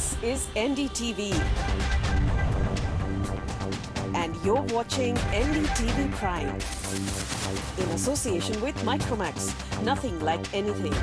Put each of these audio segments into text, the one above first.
This is NDTV. And you're watching NDTV Prime. In association with Micromax. Nothing like anything.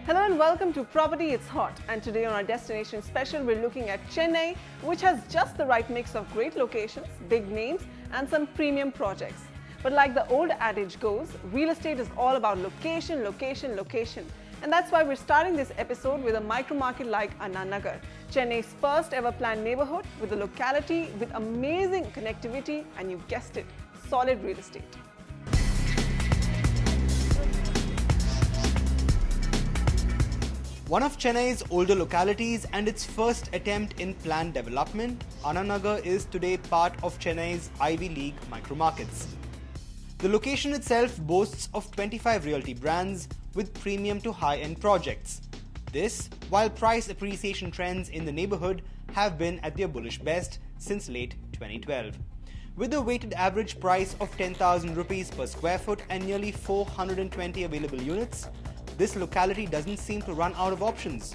Hello and welcome to Property It's Hot, and today on our destination special we're looking at Chennai, which has just the right mix of great locations, big names and some premium projects. But like the old adage goes, real estate is all about location, location, location. And that's why we're starting this episode with a micro market like Anna Nagar, Chennai's first ever planned neighborhood with a locality with amazing connectivity and you guessed it, solid real estate. One of Chennai's older localities and its first attempt in planned development, Anna Nagar is today part of Chennai's Ivy League micromarkets. The location itself boasts of 25 realty brands with premium to high-end projects. This, while price appreciation trends in the neighborhood have been at their bullish best since late 2012. With a weighted average price of 10,000 rupees per square foot and nearly 420 available units, this locality doesn't seem to run out of options.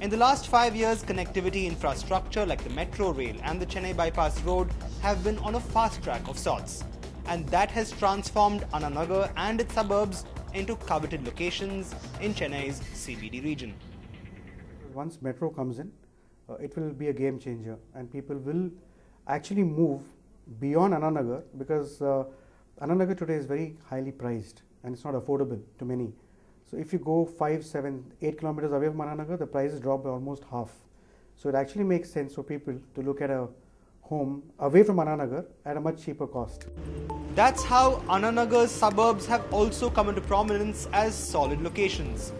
In the last 5 years, connectivity infrastructure like the metro rail and the Chennai Bypass Road have been on a fast track of sorts. And that has transformed Anna Nagar and its suburbs into coveted locations in Chennai's CBD region. Once metro comes in, it will be a game changer and people will actually move beyond Anna Nagar because Anna Nagar today is very highly priced and it's not affordable to many. So if you go 5, 7, 8 kilometers away from Anna Nagar, the prices drop by almost half. So it actually makes sense for people to look at a home away from Anna Nagar at a much cheaper cost. That's how Anna Nagar's suburbs have also come into prominence as solid locations.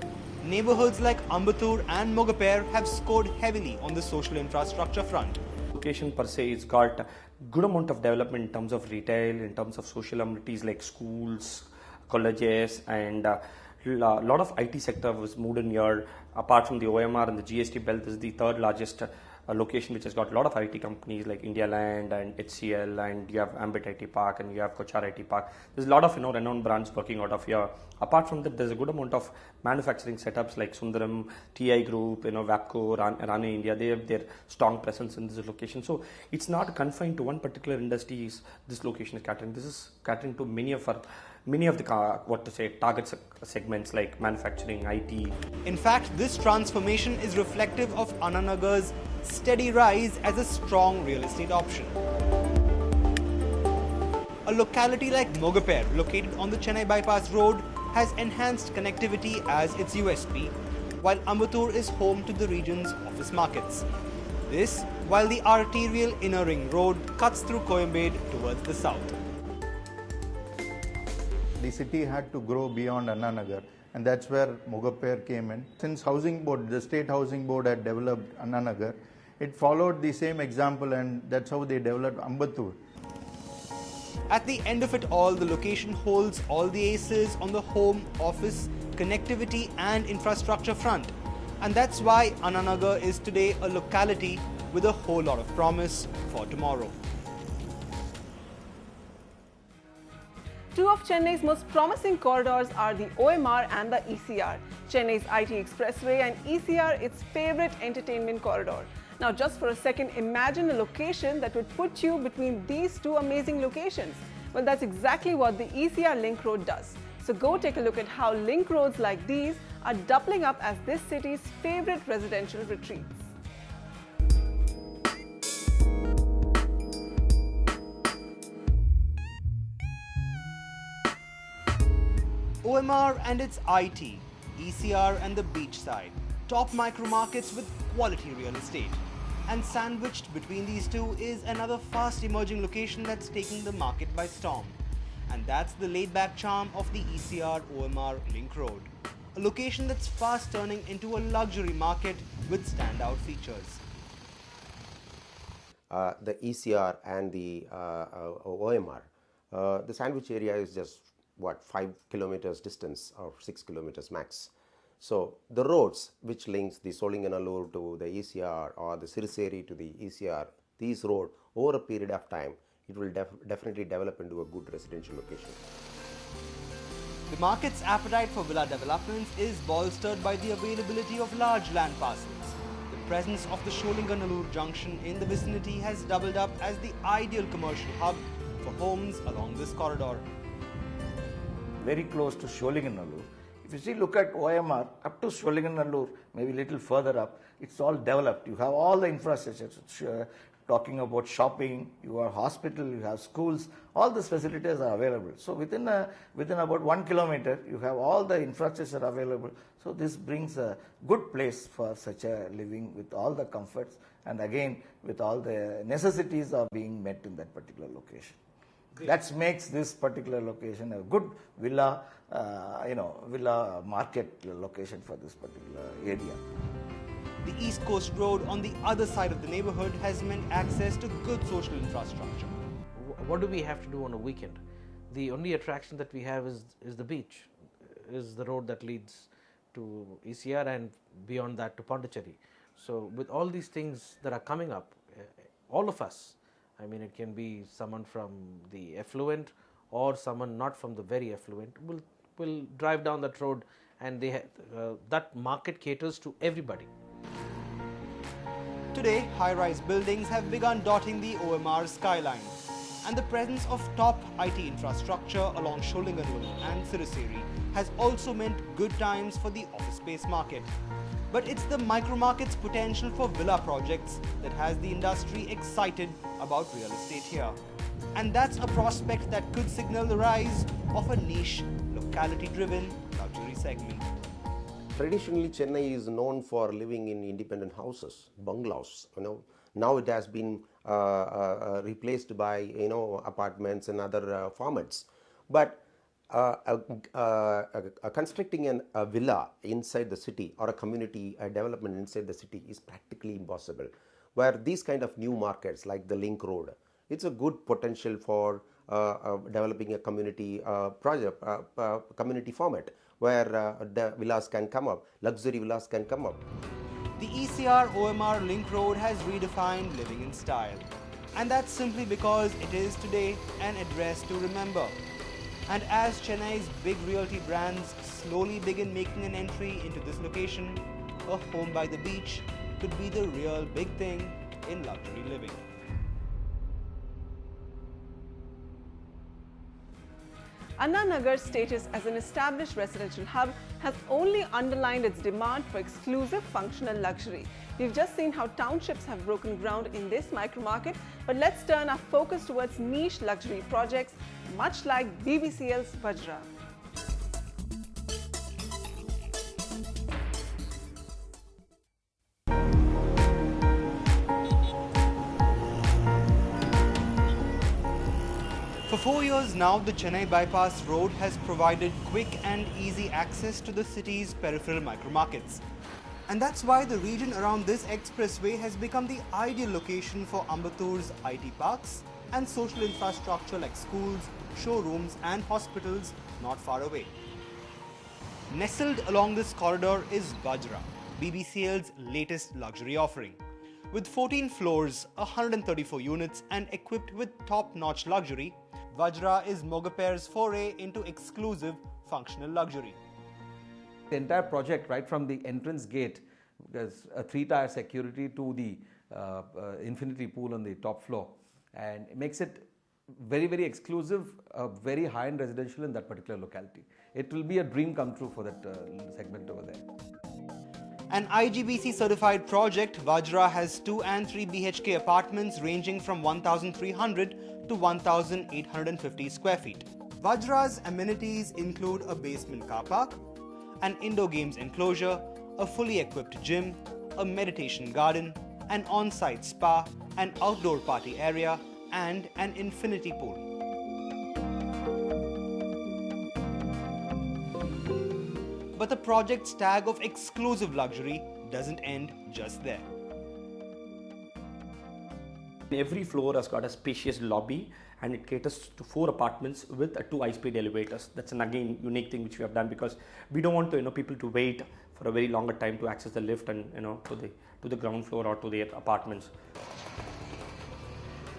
Neighborhoods like Ambattur and Mogaper have scored heavily on the social infrastructure front. Location per se, it's got a good amount of development in terms of retail, in terms of social amenities like schools, colleges, and a lot of IT sector was moved in here. Apart from the OMR and the GST belt, this is the third largest location which has got a lot of IT companies like India Land and HCL, and you have Ambit IT Park and you have Kochar IT Park. There's a lot of renowned brands working out of here. Apart from that, there's a good amount of manufacturing setups like Sundaram, TI Group, Vapco, Rane India. They have their strong presence in this location. So it's not confined to one particular industry. This location is catering. This is catering to many of the target segments like manufacturing, IT. In fact, this transformation is reflective of Anna Nagar's steady rise as a strong real estate option. A locality like Mogaper, located on the Chennai Bypass Road, has enhanced connectivity as its USP, while Ambattur is home to the region's office markets. This, while the arterial Inner Ring Road cuts through Coimbatore towards the south. The city had to grow beyond Anna Nagar, and that's where Mogaper came in. Since Housing Board, the State Housing Board had developed Anna Nagar, it followed the same example, and that's how they developed Ambattur. At the end of it all, the location holds all the aces on the home, office, connectivity and infrastructure front. And that's why Anna Nagar is today a locality with a whole lot of promise for tomorrow. Two of Chennai's most promising corridors are the OMR and the ECR, Chennai's IT Expressway and ECR its favorite entertainment corridor. Now just for a second, imagine a location that would put you between these two amazing locations. Well, that's exactly what the ECR Link Road does. So go take a look at how link roads like these are doubling up as this city's favorite residential retreats. OMR and its IT, ECR and the beachside, top micro markets with quality real estate. And sandwiched between these two is another fast emerging location that's taking the market by storm. And that's the laid-back charm of the ECR OMR Link Road. A location that's fast turning into a luxury market with standout features. The ECR and the OMR, the sandwich area is just 5 kilometers distance or 6 kilometers max. So the roads which links the Solinganallur to the ECR or the Siriseri to the ECR, these roads over a period of time, it will definitely develop into a good residential location. The market's appetite for villa developments is bolstered by the availability of large land parcels. The presence of the Solinganallur junction in the vicinity has doubled up as the ideal commercial hub for homes along this corridor. Very close to Solinganallur. If you see, look at OMR, up to Solinganallur, maybe a little further up, it's all developed. You have all the infrastructure, talking about shopping, you have hospital, you have schools, all these facilities are available. So within about 1 kilometer, you have all the infrastructure available. So this brings a good place for such a living with all the comforts, and again with all the necessities are being met in that particular location. That makes this particular location a good villa, villa market location for this particular area. The East Coast Road on the other side of the neighborhood has meant access to good social infrastructure. What do we have to do on a weekend? The only attraction that we have is the beach, is the road that leads to ECR and beyond that to Pondicherry. So with all these things that are coming up, all of us, I mean, it can be someone from the affluent or someone not from the very affluent, will drive down that road, and that market caters to everybody. Today, high-rise buildings have begun dotting the OMR skyline, and the presence of top IT infrastructure along Solinganallur and Siriseri has also meant good times for the office space market. But it's the micro-market's potential for villa projects that has the industry excited about real estate here. And that's a prospect that could signal the rise of a niche, locality-driven luxury segment. Traditionally, Chennai is known for living in independent houses, bungalows. Now it has been replaced by apartments and other formats. But constructing a villa inside the city or a community development inside the city is practically impossible. Where these kind of new markets like the Link Road, it's a good potential for developing a community project, community format where the villas can come up, luxury villas can come up. The ECR OMR Link Road has redefined living in style. And that's simply because it is today an address to remember. And as Chennai's big realty brands slowly begin making an entry into this location, a home by the beach could be the real big thing in luxury living. Anna Nagar's status as an established residential hub has only underlined its demand for exclusive functional luxury. We've just seen how townships have broken ground in this micro-market, but let's turn our focus towards niche luxury projects, much like BBCL's Vajra. For 4 years now, the Chennai Bypass Road has provided quick and easy access to the city's peripheral micro-markets. And that's why the region around this expressway has become the ideal location for Ambattur's IT parks and social infrastructure like schools, showrooms and hospitals not far away. Nestled along this corridor is Vajra, BBCL's latest luxury offering. With 14 floors, 134 units and equipped with top-notch luxury, Vajra is Mogapair's foray into exclusive functional luxury. The entire project, right from the entrance gate, there's a 3-tier security to the infinity pool on the top floor, and it makes it very, very exclusive, very high-end residential in that particular locality. It will be a dream come true for that segment over there. An IGBC certified project, Vajra has 2 and 3 BHK apartments ranging from 1,300 to 1,850 square feet. Vajra's amenities include a basement car park, an indoor games enclosure, a fully equipped gym, a meditation garden, an on-site spa, an outdoor party area, and an infinity pool. But the project's tag of exclusive luxury doesn't end just there. Every floor has got a spacious lobby and it caters to 4 apartments with 2 high-speed elevators. That's an again unique thing which we have done because we don't want people to wait for a very longer time to access the lift and to the ground floor or to their apartments.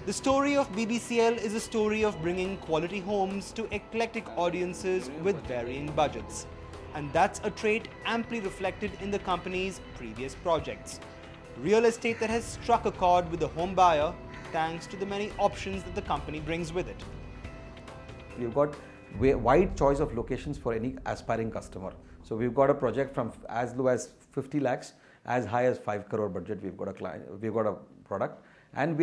The story of BBCL is a story of bringing quality homes to eclectic audiences with varying budgets. And that's a trait amply reflected in the company's previous projects. Real estate that has struck a chord with the home buyer thanks to the many options that the company brings with it. We've got wide choice of locations for any aspiring customer. So we've got a project from as low as 50 lakhs, as high as 5 crore budget. We've got a product, and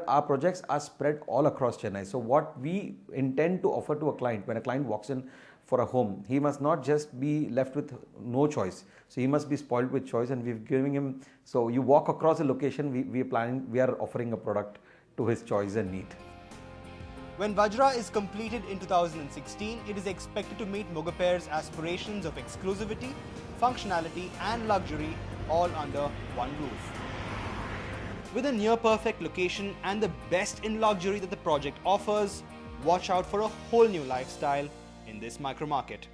our projects are spread all across Chennai. So what we intend to offer to a client, when a client walks in for a home, he must not just be left with no choice. So he must be spoiled with choice, and we've giving him. So you walk across a location, we are offering a product to his choice and need. When Vajra is completed in 2016, it is expected to meet Mogapair's aspirations of exclusivity, functionality and luxury all under one roof. With a near-perfect location and the best in luxury that the project offers, watch out for a whole new lifestyle in this micro-market.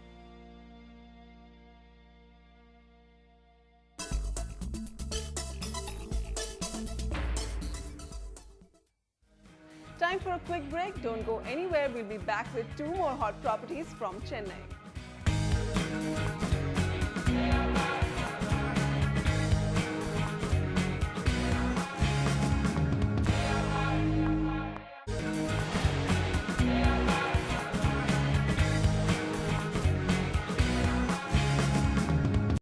Time for a quick break. Don't go anywhere. We'll be back with 2 more hot properties from Chennai.